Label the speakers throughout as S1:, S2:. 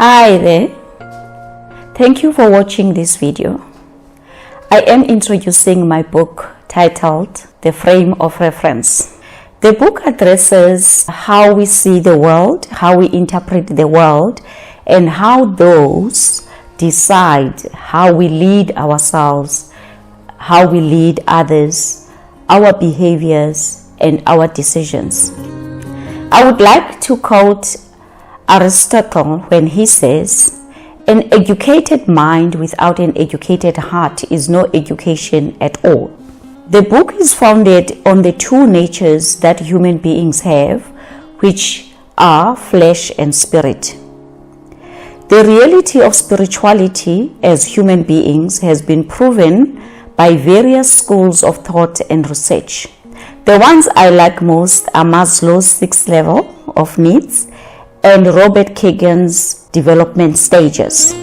S1: Hi there. Thank you for watching this video. I am introducing my book titled The Frame of Reference. The book addresses how we see the world, how we interpret the world, and how those decide how we lead ourselves, how we lead others, our behaviors, and our decisions. I would like to quote Aristotle when he says, "An educated mind without an educated heart is no education at all." The book is founded on the two natures that human beings have, which are flesh and spirit. The reality of spirituality as human beings has been proven by various schools of thought and research. The ones I like most are Maslow's 6 level of needs and Robert Kagan's development stages.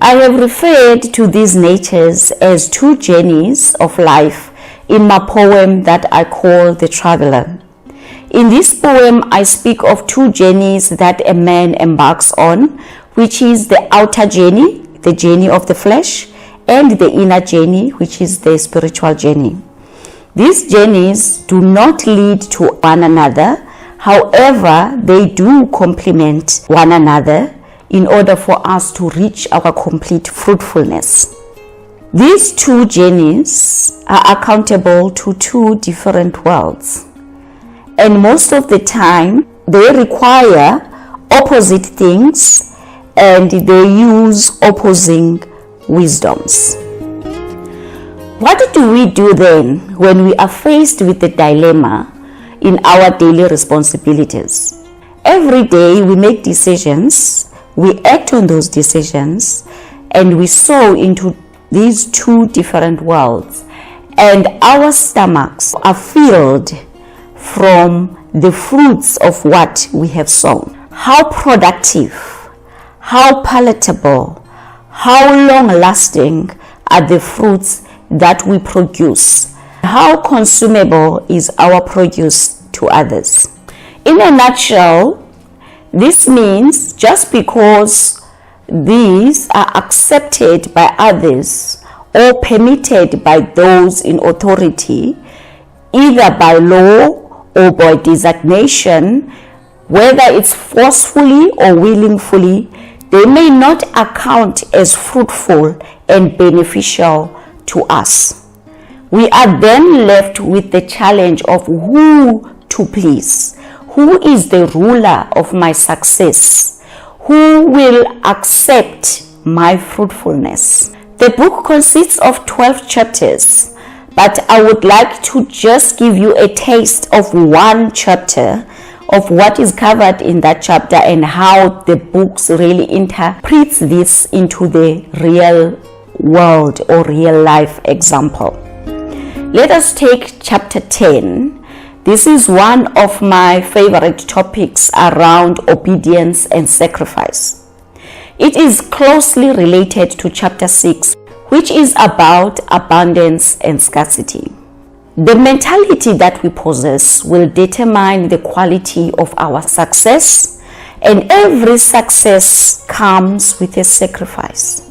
S1: I have referred to these natures as two journeys of life in my poem that I call The Traveler. In this poem, I speak of two journeys that a man embarks on, which is the outer journey, the journey of the flesh, and the inner journey, which is the spiritual journey. These journeys do not lead to one another. However, they do complement one another in order for us to reach our complete fruitfulness. These two journeys are accountable to two different worlds, and most of the time they require opposite things and they use opposing wisdoms. What do we do then when we are faced with the dilemma in our daily responsibilities? Every day we make decisions, we act on those decisions, and we sow into these two different worlds, and our stomachs are filled from the fruits of what we have sown. How productive, how palatable, how long-lasting are the fruits that we produce? How consumable is our produce to others? In a nutshell, this means just because these are accepted by others or permitted by those in authority, either by law or by designation, whether it's forcefully or willingly, they may not account as fruitful and beneficial to us. We are then left with the challenge of who to please. Who is the ruler of my success? Who will accept my fruitfulness? The book consists of 12 chapters, but I would like to just give you a taste of one chapter of what is covered in that chapter and how the books really interprets this into the real world or real life example. Let us take chapter 10. This is one of my favorite topics around obedience and sacrifice. It is closely related to chapter 6, which is about abundance and scarcity. The mentality that we possess will determine the quality of our success, and every success comes with a sacrifice.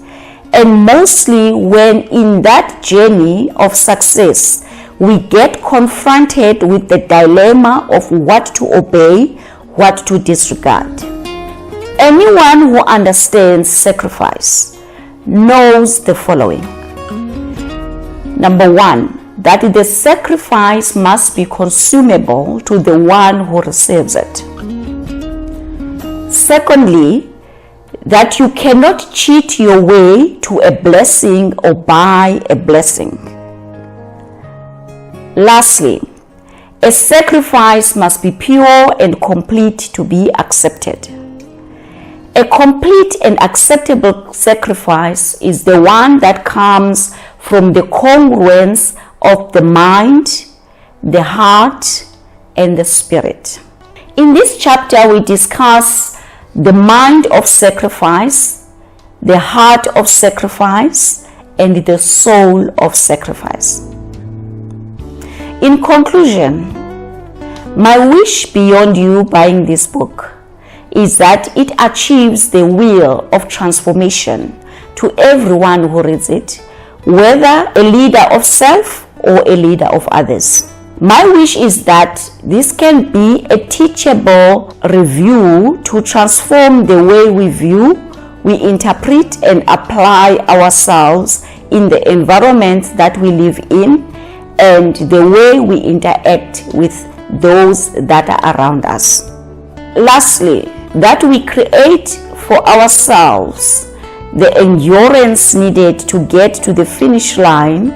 S1: And mostly when in that journey of success, we get confronted with the dilemma of what to obey, what to disregard. Anyone who understands sacrifice knows the following. Number one, that the sacrifice must be consumable to the one who receives it. Secondly, that you cannot cheat your way to a blessing or buy a blessing. Lastly, a sacrifice must be pure and complete to be accepted. A complete and acceptable sacrifice is the one that comes from the congruence of the mind, the heart, and the spirit. In this chapter, we discuss the mind of sacrifice, the heart of sacrifice, and the soul of sacrifice. In conclusion, my wish beyond you buying this book is that it achieves the will of transformation to everyone who reads it, whether a leader of self or a leader of others. My wish is that this can be a teachable review to transform the way we view, we interpret and apply ourselves in the environment that we live in, and the way we interact with those that are around us. Lastly, that we create for ourselves the endurance needed to get to the finish line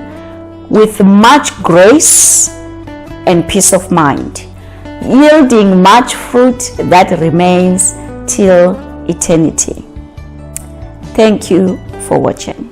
S1: with much grace and peace of mind, yielding much fruit that remains till eternity. Thank you for watching.